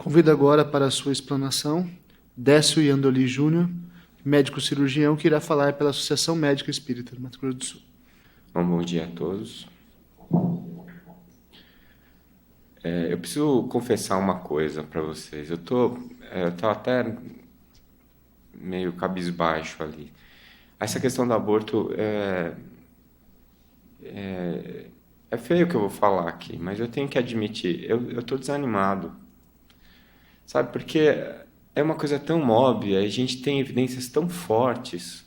Convido agora para a sua explanação Décio Iandoli Júnior, médico cirurgião, que irá falar pela Associação Médica Espírita do Mato Grosso do Sul. Bom dia a todos. Eu preciso confessar uma coisa para vocês. Eu tô até meio cabisbaixo ali. Essa questão do aborto é feio o que eu vou falar aqui, mas eu tenho que admitir, eu estou desanimado. Sabe, porque é uma coisa tão óbvia, a gente tem evidências tão fortes.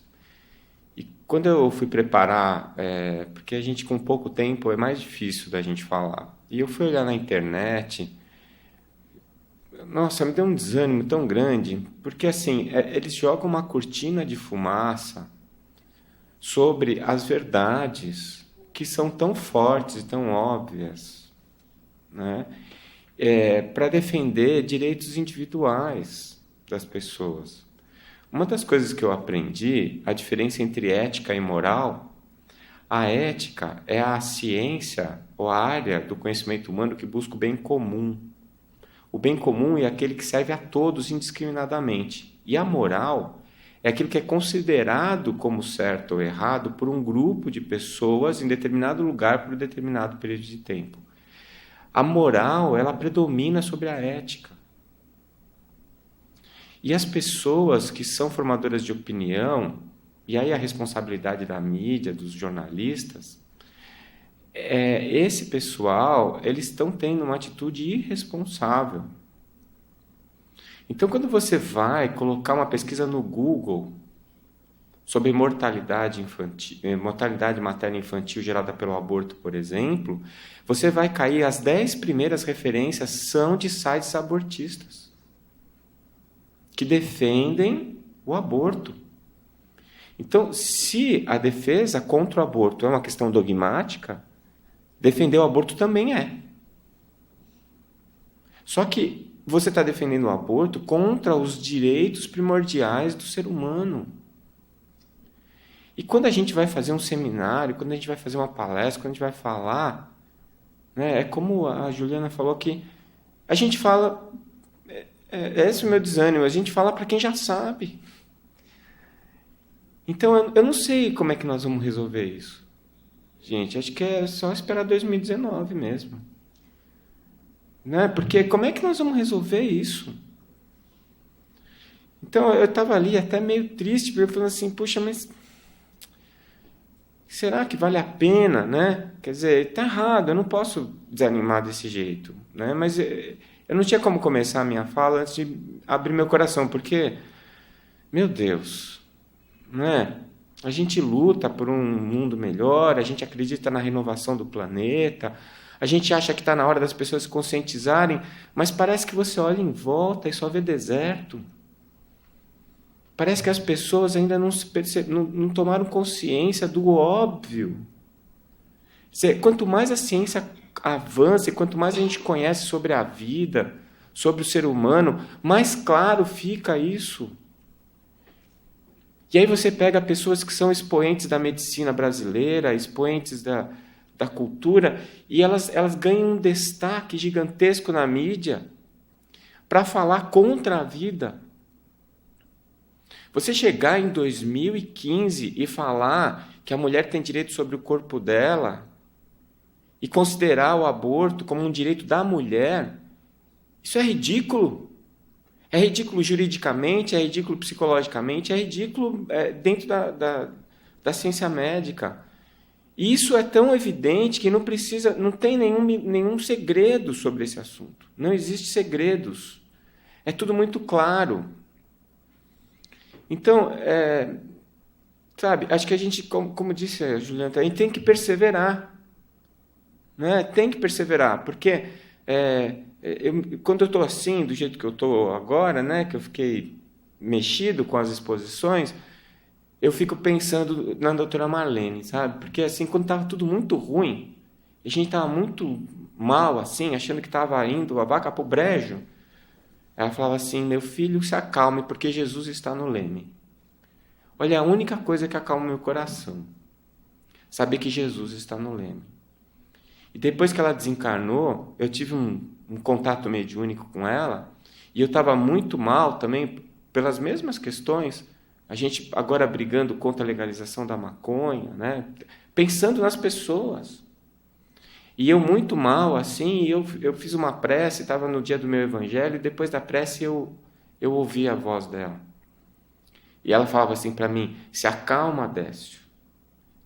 E quando eu fui preparar, porque a gente com pouco tempo é mais difícil da gente falar. E eu fui olhar na internet, nossa, me deu um desânimo tão grande, porque assim, eles jogam uma cortina de fumaça sobre as verdades que são tão fortes e tão óbvias, né? Para defender direitos individuais das pessoas. Uma das coisas que eu aprendi, a diferença entre ética e moral, a ética é a ciência ou a área do conhecimento humano que busca o bem comum. O bem comum é aquele que serve a todos indiscriminadamente. E a moral é aquilo que é considerado como certo ou errado por um grupo de pessoas em determinado lugar por um determinado período de tempo. A moral, ela predomina sobre a ética. E as pessoas que são formadoras de opinião, e aí a responsabilidade da mídia, dos jornalistas, esse pessoal, eles estão tendo uma atitude irresponsável. Então, quando você vai colocar uma pesquisa no Google sobre mortalidade materna infantil gerada pelo aborto, por exemplo, você vai cair, as 10 primeiras referências são de sites abortistas, que defendem o aborto. Então, se a defesa contra o aborto é uma questão dogmática, defender o aborto também é. Só que você está defendendo o aborto contra os direitos primordiais do ser humano. E quando a gente vai fazer um seminário, quando a gente vai fazer uma palestra, quando a gente vai falar, né, é como a Juliana falou que a gente fala, esse é o meu desânimo, a gente fala para quem já sabe. Então eu não sei como é que nós vamos resolver isso. Gente, acho que é só esperar 2019 mesmo. Né? Porque como é que nós vamos resolver isso? Então eu estava ali até meio triste, porque eu falei assim, puxa, mas será que vale a pena, né? Quer dizer, está errado, eu não posso desanimar desse jeito, né? Mas eu não tinha como começar a minha fala antes de abrir meu coração, porque, meu Deus, né? A gente luta por um mundo melhor, a gente acredita na renovação do planeta, a gente acha que está na hora das pessoas se conscientizarem, mas parece que você olha em volta e só vê deserto. Parece que as pessoas ainda não tomaram consciência do óbvio. Quanto mais a ciência avança e quanto mais a gente conhece sobre a vida, sobre o ser humano, mais claro fica isso. E aí você pega pessoas que são expoentes da medicina brasileira, expoentes da cultura, e elas ganham um destaque gigantesco na mídia para falar contra a vida. Você chegar em 2015 e falar que a mulher tem direito sobre o corpo dela e considerar o aborto como um direito da mulher, isso é ridículo. É ridículo juridicamente, é ridículo psicologicamente, é ridículo dentro da ciência médica. E isso é tão evidente que não tem nenhum segredo sobre esse assunto. Não existe segredos. É tudo muito claro. Então, sabe, acho que a gente, como disse a Juliana, a gente tem que perseverar. Né? Tem que perseverar, porque quando eu estou assim, do jeito que eu estou agora, né, que eu fiquei mexido com as exposições, eu fico pensando na doutora Marlene, sabe? Porque assim, quando estava tudo muito ruim, a gente estava muito mal, assim, achando que estava indo a vaca para o brejo, ela falava assim, meu filho, se acalme, porque Jesus está no leme. Olha, a única coisa que acalma meu coração, saber que Jesus está no leme. E depois que ela desencarnou, eu tive um contato mediúnico com ela, E eu estava muito mal também pelas mesmas questões. A gente agora brigando contra a legalização da maconha, né? Pensando nas pessoas. E eu muito mal, assim, eu fiz uma prece, estava no dia do meu evangelho, e depois da prece eu ouvi a voz dela. E ela falava assim para mim, se acalma, Décio.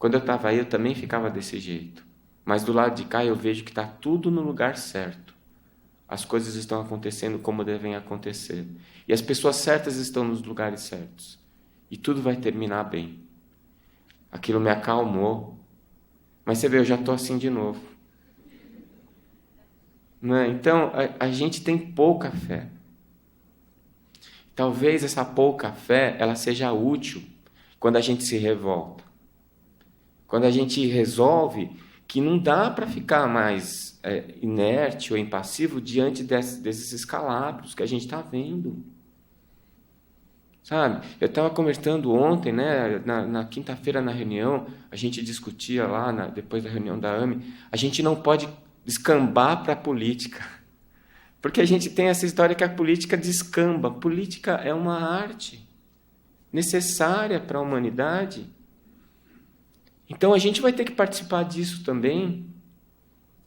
Quando eu estava aí, eu também ficava desse jeito. Mas do lado de cá eu vejo que está tudo no lugar certo. As coisas estão acontecendo como devem acontecer. E as pessoas certas estão nos lugares certos. E tudo vai terminar bem. Aquilo me acalmou. Mas você vê, eu já estou assim de novo. Não é? Então, a gente tem pouca fé. Talvez essa pouca fé ela seja útil quando a gente se revolta. Quando a gente resolve que não dá para ficar mais inerte ou impassivo diante desses escalabros que a gente está vendo. Sabe? Eu estava conversando ontem, né, na quinta-feira na reunião, a gente discutia lá, depois da reunião da AME, a gente não pode descambar para a política. Porque a gente tem essa história que a política descamba. Política é uma arte necessária para a humanidade. Então a gente vai ter que participar disso também.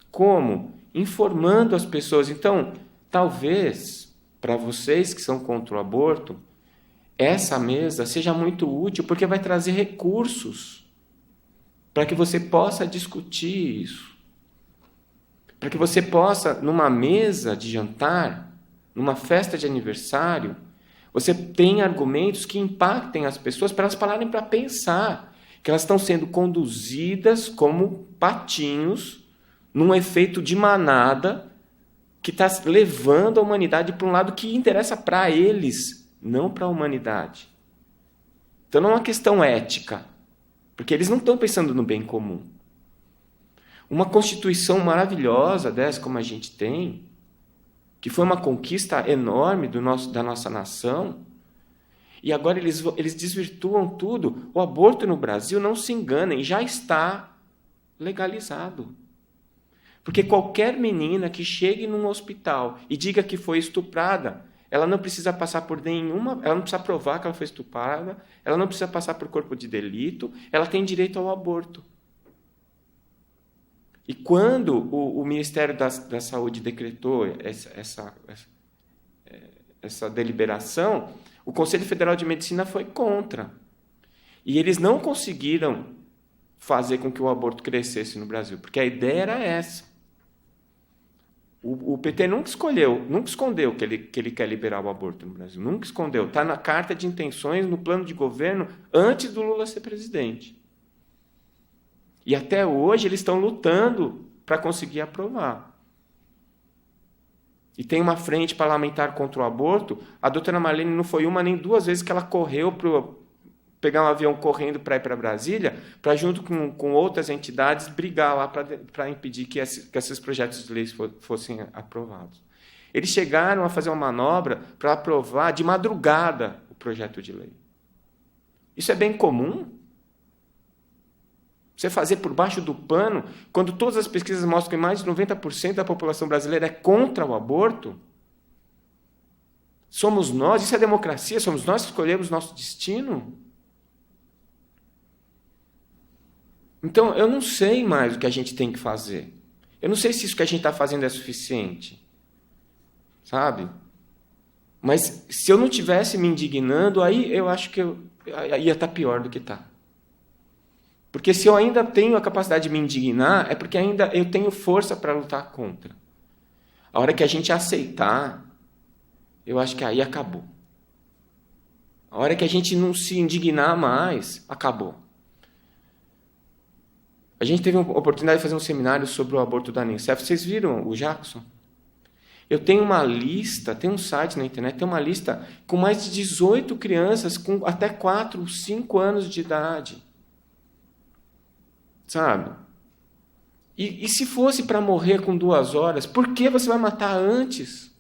Como? Informando as pessoas. Então, talvez, para vocês que são contra o aborto, essa mesa seja muito útil, porque vai trazer recursos para que você possa discutir isso. Para que você possa, numa mesa de jantar, numa festa de aniversário, você tenha argumentos que impactem as pessoas para elas pararem para pensar que elas estão sendo conduzidas como patinhos num efeito de manada que está levando a humanidade para um lado que interessa para eles, não para a humanidade. Então não é uma questão ética, porque eles não estão pensando no bem comum. Uma Constituição maravilhosa dessa, como a gente tem, que foi uma conquista enorme da nossa nação, e agora eles desvirtuam tudo. O aborto no Brasil, não se enganem, já está legalizado. Porque qualquer menina que chegue num hospital e diga que foi estuprada, ela não precisa passar por nenhuma... Ela não precisa provar que ela foi estuprada, ela não precisa passar por corpo de delito, ela tem direito ao aborto. E quando o Ministério da Saúde decretou essa deliberação, o Conselho Federal de Medicina foi contra. E eles não conseguiram fazer com que o aborto crescesse no Brasil, porque a ideia era essa. O PT nunca escondeu que ele quer liberar o aborto no Brasil. Nunca escondeu. Está na carta de intenções, no plano de governo, antes do Lula ser presidente. E até hoje eles estão lutando para conseguir aprovar. E tem uma frente parlamentar contra o aborto. A doutora Marlene não foi uma nem duas vezes que ela correu para pegar um avião correndo para ir para Brasília, para, junto com outras entidades, brigar lá para impedir que esses projetos de lei fossem aprovados. Eles chegaram a fazer uma manobra para aprovar de madrugada o projeto de lei. Isso é bem comum? Você fazer por baixo do pano, quando todas as pesquisas mostram que mais de 90% da população brasileira é contra o aborto? Somos nós, isso é democracia, somos nós que escolhemos nosso destino? Então, eu não sei mais o que a gente tem que fazer. Eu não sei se isso que a gente está fazendo é suficiente. Sabe? Mas se eu não estivesse me indignando, aí eu acho que eu ia estar pior do que está. Porque se eu ainda tenho a capacidade de me indignar, é porque ainda eu tenho força para lutar contra. A hora que a gente aceitar, eu acho que aí acabou. A hora que a gente não se indignar mais, acabou. A gente teve a oportunidade de fazer um seminário sobre o aborto da Nincef. Vocês viram o Jackson? Eu tenho uma lista, tem um site na internet, tem uma lista com mais de 18 crianças com até 4, 5 anos de idade. Sabe? E se fosse para morrer com 2 horas, por que você vai matar antes?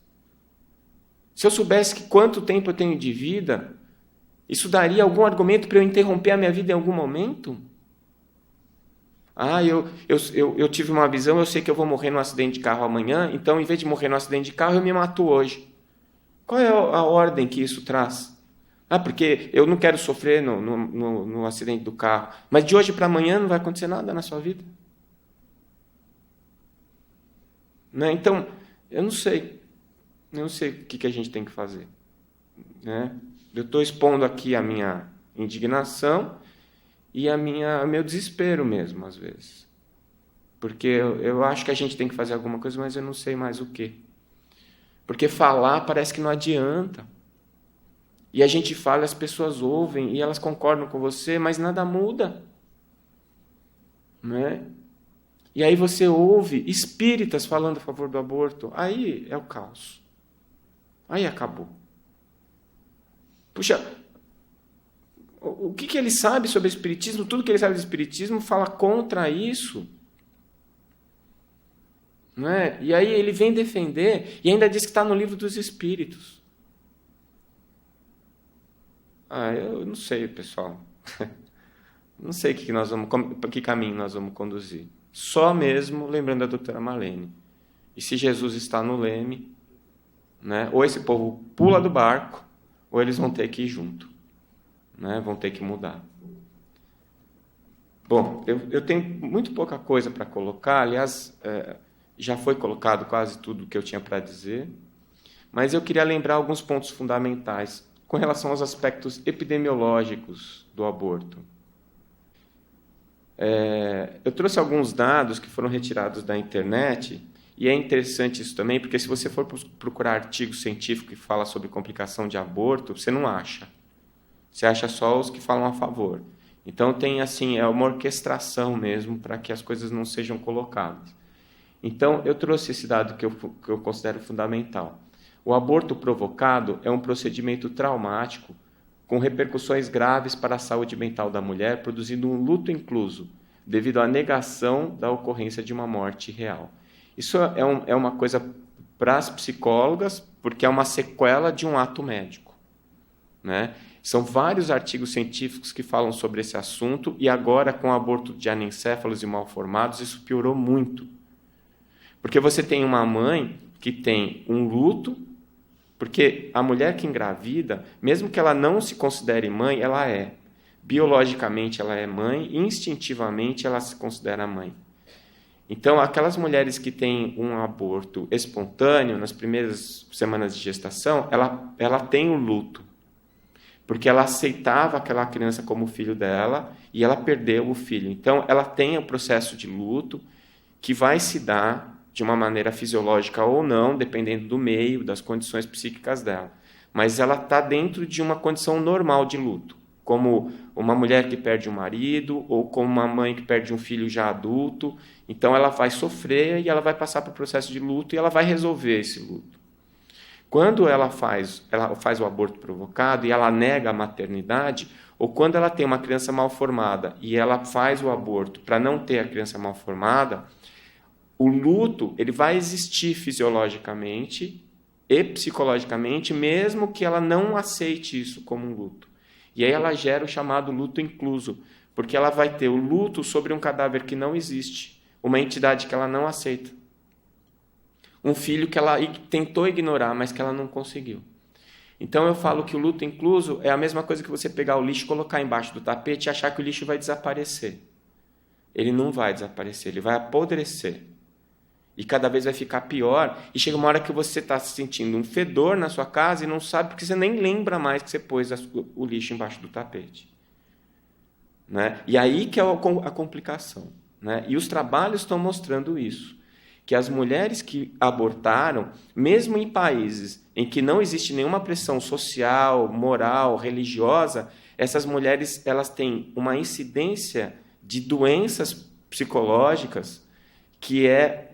Se eu soubesse que quanto tempo eu tenho de vida, isso daria algum argumento para eu interromper a minha vida em algum momento? Eu tive uma visão, eu sei que eu vou morrer num acidente de carro amanhã, então, em vez de morrer num acidente de carro, eu me mato hoje. Qual é a ordem que isso traz? Porque eu não quero sofrer no acidente do carro. Mas de hoje para amanhã não vai acontecer nada na sua vida. Né? Então, eu não sei. Eu não sei o que a gente tem que fazer. Né? Eu estou expondo aqui a minha indignação e o meu desespero mesmo, às vezes. Porque eu acho que a gente tem que fazer alguma coisa, mas eu não sei mais o quê. Porque falar parece que não adianta. E a gente fala, as pessoas ouvem e elas concordam com você, mas nada muda. Né? E aí você ouve espíritas falando a favor do aborto. Aí é o caos. Aí acabou. Puxa, o que ele sabe sobre o espiritismo? Tudo que ele sabe do espiritismo fala contra isso. Não é? E aí ele vem defender e ainda diz que está no livro dos espíritos. Eu não sei, pessoal. Não sei que caminho nós vamos conduzir. Só mesmo lembrando da doutora Marlene. E se Jesus está no leme, né? Ou esse povo pula do barco, ou eles vão ter que ir junto. Né? Vão ter que mudar. Bom, eu tenho muito pouca coisa para colocar. Aliás, já foi colocado quase tudo que eu tinha para dizer. Mas eu queria lembrar alguns pontos fundamentais com relação aos aspectos epidemiológicos do aborto. Eu trouxe alguns dados que foram retirados da internet, e é interessante isso também, porque se você for procurar artigo científico que fala sobre complicação de aborto, você não acha. Você acha só os que falam a favor. Então tem assim, uma orquestração mesmo para que as coisas não sejam colocadas. Então eu trouxe esse dado que eu considero fundamental. O aborto provocado é um procedimento traumático com repercussões graves para a saúde mental da mulher, produzindo um luto incluso, devido à negação da ocorrência de uma morte real. Isso é uma coisa para as psicólogas, porque é uma sequela de um ato médico. Né? São vários artigos científicos que falam sobre esse assunto, e agora, com o aborto de anencéfalos e mal-formados, isso piorou muito. Porque você tem uma mãe que tem um luto, porque a mulher que engravida, mesmo que ela não se considere mãe, ela é. Biologicamente ela é mãe, e instintivamente ela se considera mãe. Então, aquelas mulheres que têm um aborto espontâneo, nas primeiras semanas de gestação, ela tem o luto. Porque ela aceitava aquela criança como filho dela, e ela perdeu o filho. Então, ela tem o processo de luto, que vai se dar de uma maneira fisiológica ou não, dependendo do meio, das condições psíquicas dela. Mas ela está dentro de uma condição normal de luto, como uma mulher que perde um marido, ou como uma mãe que perde um filho já adulto. Então ela vai sofrer e ela vai passar por um processo de luto e ela vai resolver esse luto. Quando ela faz o aborto provocado e ela nega a maternidade, ou quando ela tem uma criança mal formada e ela faz o aborto para não ter a criança mal formada, o luto ele vai existir fisiologicamente e psicologicamente, mesmo que ela não aceite isso como um luto. E aí ela gera o chamado luto incluso, porque ela vai ter o luto sobre um cadáver que não existe, uma entidade que ela não aceita. Um filho que ela tentou ignorar, mas que ela não conseguiu. Então eu falo que o luto incluso é a mesma coisa que você pegar o lixo, colocar embaixo do tapete e achar que o lixo vai desaparecer. Ele não vai desaparecer, ele vai apodrecer. E cada vez vai ficar pior. E chega uma hora que você está sentindo um fedor na sua casa e não sabe porque você nem lembra mais que você pôs o lixo embaixo do tapete. Né? E aí que é a complicação. Né? E os trabalhos estão mostrando isso. Que as mulheres que abortaram, mesmo em países em que não existe nenhuma pressão social, moral, religiosa, essas mulheres elas têm uma incidência de doenças psicológicas que é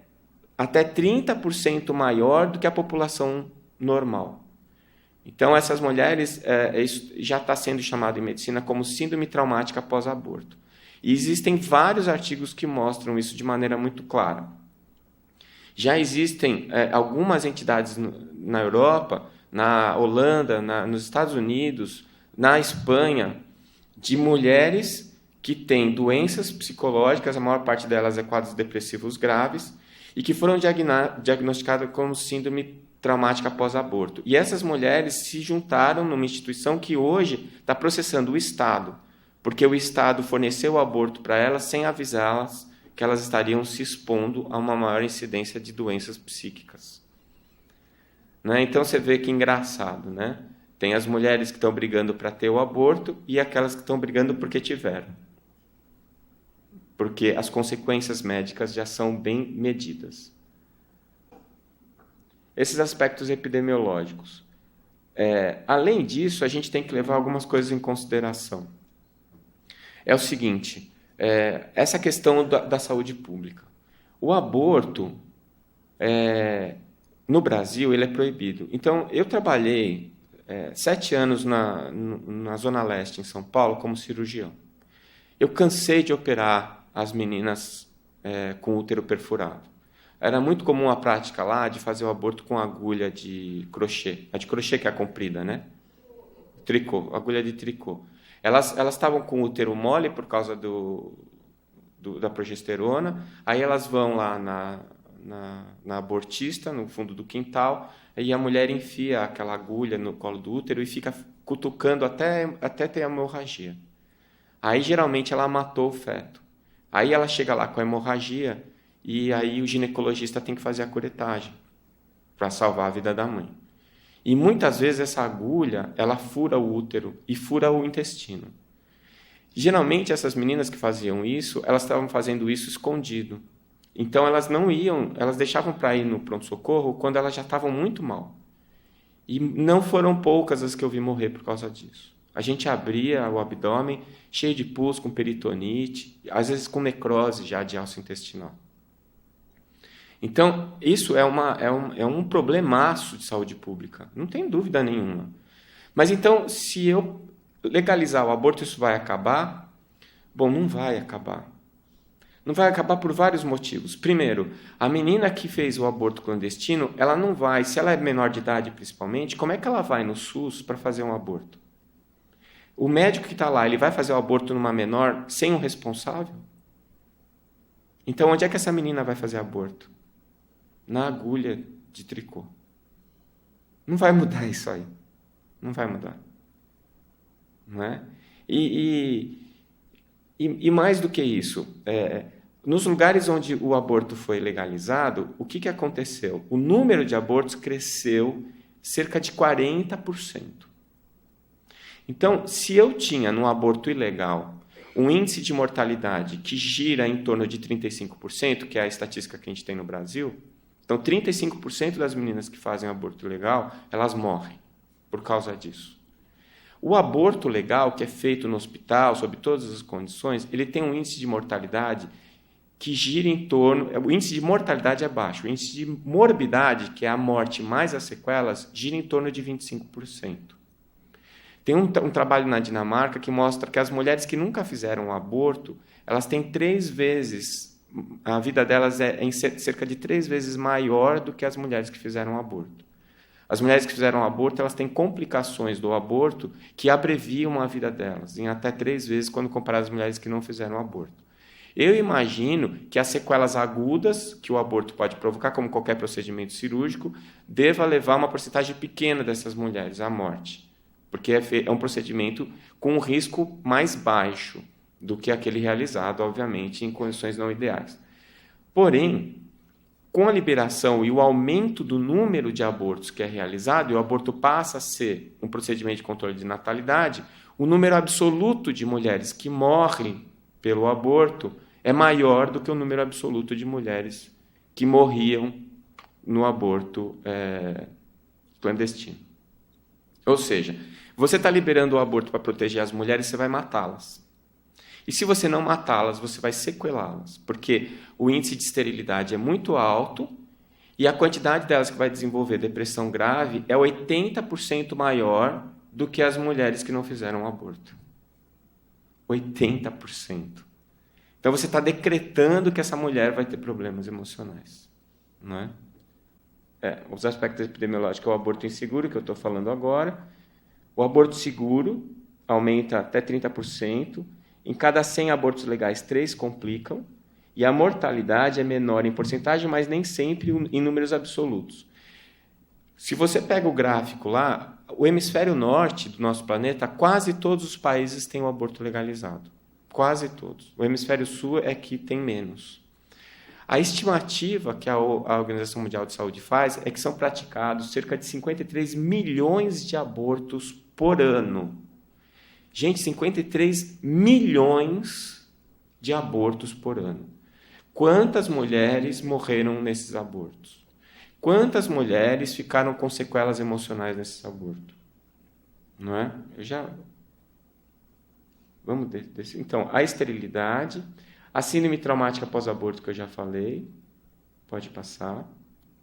até 30% maior do que a população normal. Então, essas mulheres, isso já está sendo chamado em medicina como síndrome traumática pós-aborto. E existem vários artigos que mostram isso de maneira muito clara. Já existem algumas entidades na Europa, na Holanda, nos Estados Unidos, na Espanha, de mulheres que têm doenças psicológicas, a maior parte delas é quadros depressivos graves, e que foram diagnosticadas como síndrome traumática pós-aborto. E essas mulheres se juntaram numa instituição que hoje está processando o Estado, porque o Estado forneceu o aborto para elas sem avisá-las que elas estariam se expondo a uma maior incidência de doenças psíquicas. Né? Então você vê que engraçado, né? Tem as mulheres que estão brigando para ter o aborto e aquelas que estão brigando porque tiveram. Porque as consequências médicas já são bem medidas. Esses aspectos epidemiológicos. Além disso, a gente tem que levar algumas coisas em consideração. É o seguinte, essa questão da saúde pública. O aborto, no Brasil, ele é proibido. Então, eu trabalhei 7 anos na Zona Leste, em São Paulo, como cirurgião. Eu cansei de operar as meninas com útero perfurado. Era muito comum a prática lá de fazer o aborto com agulha de crochê. A de crochê que é a comprida, né? Tricô, agulha de tricô. Elas estavam com o útero mole por causa da progesterona. Aí elas vão lá na abortista, no fundo do quintal, e a mulher enfia aquela agulha no colo do útero e fica cutucando até ter a hemorragia. Aí, geralmente, ela matou o feto. Aí ela chega lá com a hemorragia e aí o ginecologista tem que fazer a curetagem para salvar a vida da mãe. E muitas vezes essa agulha, ela fura o útero e fura o intestino. Geralmente essas meninas que faziam isso, elas estavam fazendo isso escondido. Então elas não iam, elas deixavam para ir no pronto-socorro quando elas já estavam muito mal. E não foram poucas as que eu vi morrer por causa disso. A gente abria o abdômen cheio de pus, com peritonite, às vezes com necrose já de alça intestinal. Então, isso é um problemaço de saúde pública, não tem dúvida nenhuma. Mas então, se eu legalizar o aborto, isso vai acabar? Bom, não vai acabar. Não vai acabar por vários motivos. Primeiro, a menina que fez o aborto clandestino, ela não vai, se ela é menor de idade principalmente, como é que ela vai no SUS para fazer um aborto? O médico que está lá, ele vai fazer o aborto numa menor sem um responsável? Então, onde é que essa menina vai fazer aborto? Na agulha de tricô. Não vai mudar isso aí. Não vai mudar. Não é? E mais do que isso, nos lugares onde o aborto foi legalizado, o que aconteceu? O número de abortos cresceu cerca de 40%. Então, se eu tinha no aborto ilegal um índice de mortalidade que gira em torno de 35%, que é a estatística que a gente tem no Brasil, então 35% das meninas que fazem aborto ilegal, elas morrem por causa disso. O aborto legal, que é feito no hospital, sob todas as condições, ele tem um índice de mortalidade que gira em torno... O índice de mortalidade é baixo. O índice de morbidade, que é a morte mais as sequelas, gira em torno de 25%. Tem um trabalho na Dinamarca que mostra que as mulheres que nunca fizeram um aborto, elas têm 3 vezes... A vida delas é cerca de 3 vezes maior do que as mulheres que fizeram um aborto. As mulheres que fizeram um aborto, elas têm complicações do aborto que abreviam a vida delas, em até 3 vezes quando comparadas às mulheres que não fizeram um aborto. Eu imagino que as sequelas agudas que o aborto pode provocar, como qualquer procedimento cirúrgico, deva levar uma porcentagem pequena dessas mulheres à morte, porque é um procedimento com um risco mais baixo do que aquele realizado, obviamente, em condições não ideais. Porém, com a liberação e o aumento do número de abortos que é realizado, e o aborto passa a ser um procedimento de controle de natalidade, o número absoluto de mulheres que morrem pelo aborto é maior do que o número absoluto de mulheres que morriam no aborto clandestino. Ou seja, você está liberando o aborto para proteger as mulheres, você vai matá-las. E se você não matá-las, você vai sequelá-las, porque o índice de esterilidade é muito alto e a quantidade delas que vai desenvolver depressão grave é 80% maior do que as mulheres que não fizeram aborto. 80%. Então você está decretando que essa mulher vai ter problemas emocionais. Não é? Os aspectos epidemiológicos é o aborto inseguro, que eu estou falando agora. O aborto seguro aumenta até 30%. Em cada 100 abortos legais, 3 complicam, e a mortalidade é menor em porcentagem, mas nem sempre em números absolutos. Se você pega o gráfico lá, o hemisfério norte do nosso planeta, quase todos os países têm o aborto legalizado. Quase todos. O hemisfério sul é que tem menos. A estimativa que a Organização Mundial de Saúde faz é que são praticados cerca de 53 milhões de abortos por ano. Gente, 53 milhões de abortos por ano. Quantas mulheres morreram nesses abortos? Quantas mulheres ficaram com sequelas emocionais nesses abortos? Não é? Vamos descer. Então, a esterilidade, a síndrome traumática pós-aborto que eu já falei, pode passar,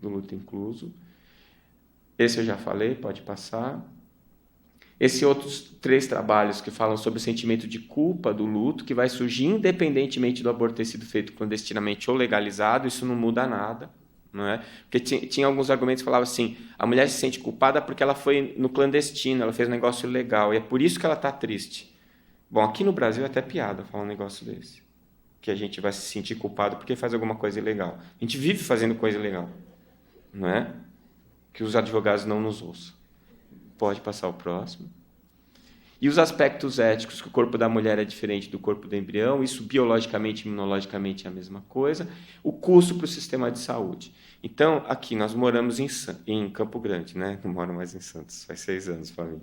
do luto incluso. Esse eu já falei, pode passar. Esses outros 3 trabalhos que falam sobre o sentimento de culpa do luto, que vai surgir independentemente do aborto ter sido feito clandestinamente ou legalizado, isso não muda nada. Não é? Porque tinha alguns argumentos que falavam assim, a mulher se sente culpada porque ela foi no clandestino, ela fez um negócio ilegal, e é por isso que ela está triste. Bom, aqui no Brasil é até piada falar um negócio desse, que a gente vai se sentir culpado porque faz alguma coisa ilegal. A gente vive fazendo coisa ilegal, não é? Que os advogados não nos ouçam. Pode passar o próximo. E os aspectos éticos, que o corpo da mulher é diferente do corpo do embrião, isso biologicamente e imunologicamente é a mesma coisa. O custo para o sistema de saúde. Então, aqui nós moramos em Campo Grande, né? Não moro mais em Santos, faz 6 anos, família.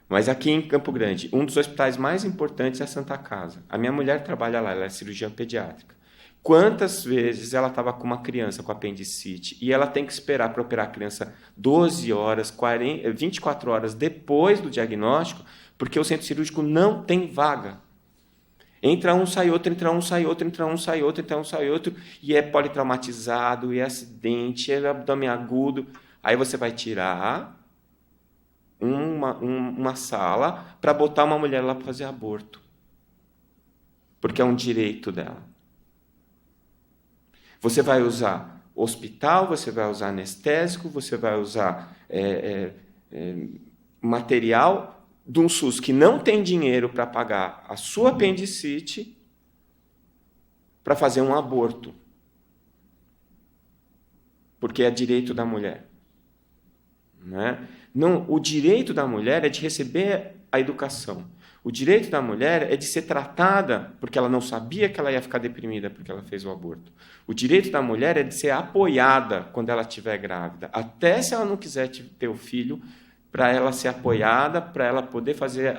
Mas aqui em Campo Grande, um dos hospitais mais importantes é a Santa Casa. A minha mulher trabalha lá, ela é cirurgiã pediátrica. Quantas vezes ela estava com uma criança com apendicite e ela tem que esperar para operar a criança 12 horas, 24 horas depois do diagnóstico, porque o centro cirúrgico não tem vaga. Entra um, sai outro, entra um, sai outro, entra um, sai outro, entra um, sai outro, e é politraumatizado, e é acidente, é abdômen agudo. Aí você vai tirar uma sala para botar uma mulher lá para fazer aborto. Porque é um direito dela. Você vai usar hospital, você vai usar anestésico, você vai usar material de um SUS que não tem dinheiro para pagar a sua apendicite para fazer um aborto. Porque é direito da mulher. Não é? Não, o direito da mulher é de receber a educação. O direito da mulher é de ser tratada porque ela não sabia que ela ia ficar deprimida porque ela fez o aborto. O direito da mulher é de ser apoiada quando ela estiver grávida. Até se ela não quiser ter o filho, para ela ser apoiada, para ela poder fazer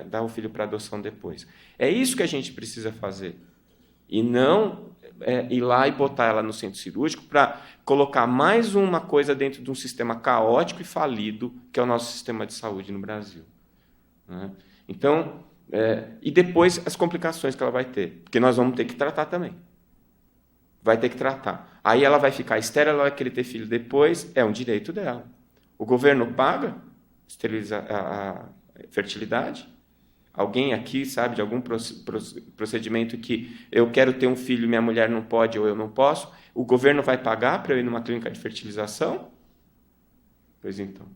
dar o filho para adoção depois. É isso que a gente precisa fazer. E não ir lá e botar ela no centro cirúrgico para colocar mais uma coisa dentro de um sistema caótico e falido, que é o nosso sistema de saúde no Brasil. Né? Então, e depois as complicações que ela vai ter, porque nós vamos ter que tratar também. Vai ter que tratar. Aí ela vai ficar estéril, ela vai querer ter filho depois, é um direito dela. O governo paga a fertilidade? Alguém aqui sabe de algum procedimento que eu quero ter um filho e minha mulher não pode ou eu não posso? O governo vai pagar para eu ir numa clínica de fertilização? Pois então.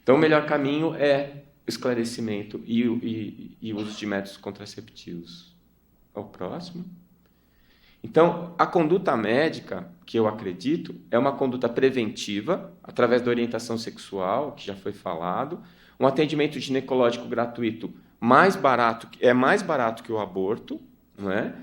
Então, o melhor caminho é esclarecimento e uso de métodos contraceptivos. O próximo. Então, a conduta médica, que eu acredito, é uma conduta preventiva, através da orientação sexual, que já foi falado, um atendimento ginecológico gratuito mais barato que o aborto, não é?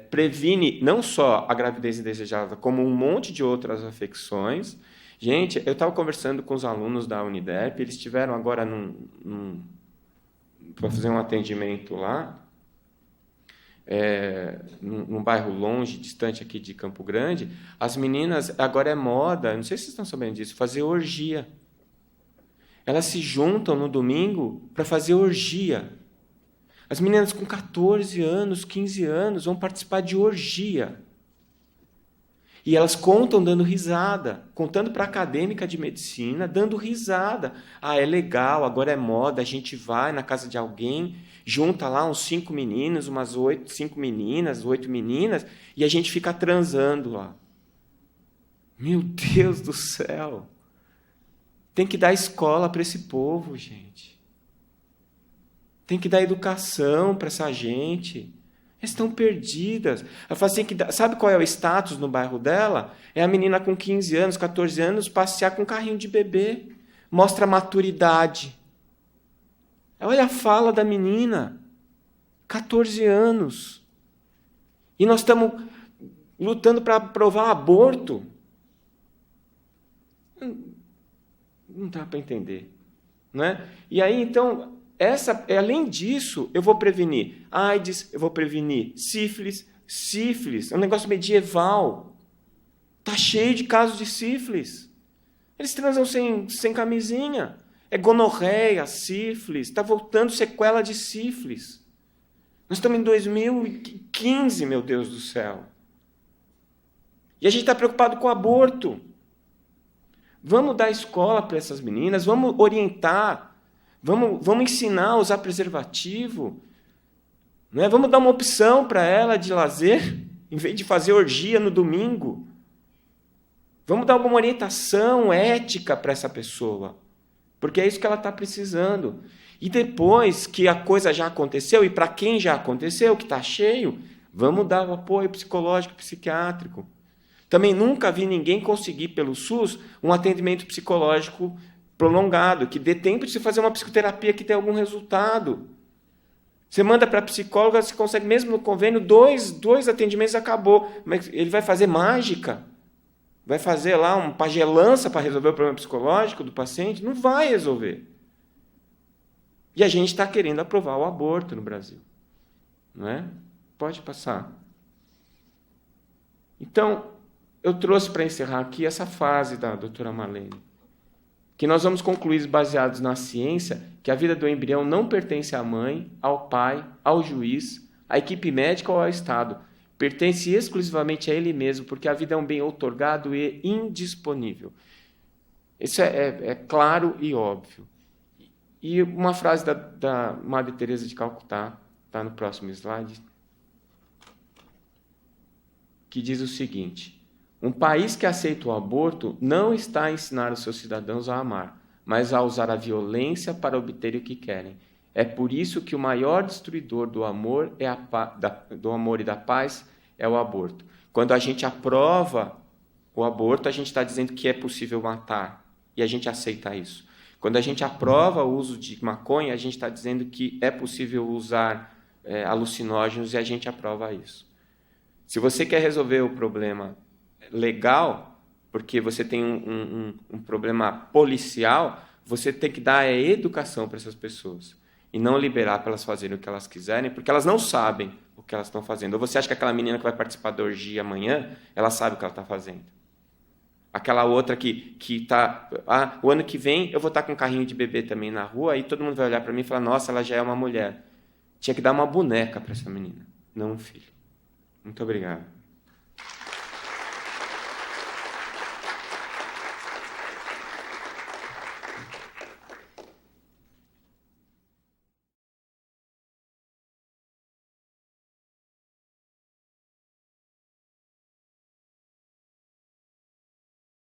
Previne não só a gravidez indesejada, como um monte de outras afecções. Gente, eu estava conversando com os alunos da Uniderp, eles estiveram agora para fazer um atendimento lá, num bairro longe, distante aqui de Campo Grande. As meninas, agora é moda, não sei se vocês estão sabendo disso, fazer orgia. Elas se juntam no domingo para fazer orgia. As meninas com 14 anos, 15 anos, vão participar de orgia. E elas contam dando risada, contando para a acadêmica de medicina, dando risada. Ah, é legal, agora é moda, a gente vai na casa de alguém, junta lá uns 5 meninos, umas 5 meninas, 8 meninas, e a gente fica transando lá. Meu Deus do céu! Tem que dar escola para esse povo, gente. Tem que dar educação para essa gente. Elas estão perdidas. Ela fala assim, sabe qual é o status no bairro dela? É a menina com 15 anos, 14 anos, passear com um carrinho de bebê. Mostra maturidade. Olha a fala da menina. 14 anos. E nós estamos lutando para aprovar aborto. Não dá para entender. Não é? E aí, então, além disso, eu vou prevenir AIDS, eu vou prevenir sífilis. Sífilis é um negócio medieval. Está cheio de casos de sífilis. Eles transam sem camisinha. É gonorreia, sífilis. Está voltando sequela de sífilis. Nós estamos em 2015, meu Deus do céu. E a gente está preocupado com o aborto. Vamos dar escola para essas meninas, vamos orientar, vamos ensinar a usar preservativo. Não é? Vamos dar uma opção para ela de lazer, em vez de fazer orgia no domingo. Vamos dar alguma orientação ética para essa pessoa. Porque é isso que ela está precisando. E depois que a coisa já aconteceu, e para quem já aconteceu, que está cheio, vamos dar o apoio psicológico e psiquiátrico. Também nunca vi ninguém conseguir, pelo SUS, um atendimento psicológico prolongado, que dê tempo de se fazer uma psicoterapia que dê algum resultado. Você manda para a psicóloga, você consegue, mesmo no convênio, dois atendimentos, acabou. Mas ele vai fazer mágica? Vai fazer lá uma pagelança para resolver o problema psicológico do paciente? Não vai resolver. E a gente está querendo aprovar o aborto no Brasil. Não é? Pode passar. Então, eu trouxe para encerrar aqui essa fase da doutora Marlene, que nós vamos concluir baseados na ciência que a vida do embrião não pertence à mãe, ao pai, ao juiz, à equipe médica ou ao Estado. Pertence exclusivamente a ele mesmo, porque a vida é um bem outorgado e indisponível. Isso é claro e óbvio. E uma frase da Madre Teresa de Calcutá, está no próximo slide, que diz o seguinte: um país que aceita o aborto não está a ensinar os seus cidadãos a amar, mas a usar a violência para obter o que querem. É por isso que o maior destruidor do amor, do amor e da paz é o aborto. Quando a gente aprova o aborto, a gente está dizendo que é possível matar, e a gente aceita isso. Quando a gente aprova o uso de maconha, a gente está dizendo que é possível usar alucinógenos, e a gente aprova isso. Se você quer resolver o problema legal, porque você tem um problema policial, você tem que dar educação para essas pessoas e não liberar para elas fazerem o que elas quiserem, porque elas não sabem o que elas estão fazendo. Ou você acha que aquela menina que vai participar da orgia amanhã, ela sabe o que ela está fazendo? Aquela outra que está... o ano que vem eu vou estar com um carrinho de bebê também na rua, aí todo mundo vai olhar para mim e falar, nossa, ela já é uma mulher. Tinha que dar uma boneca para essa menina, não um filho. Muito obrigado.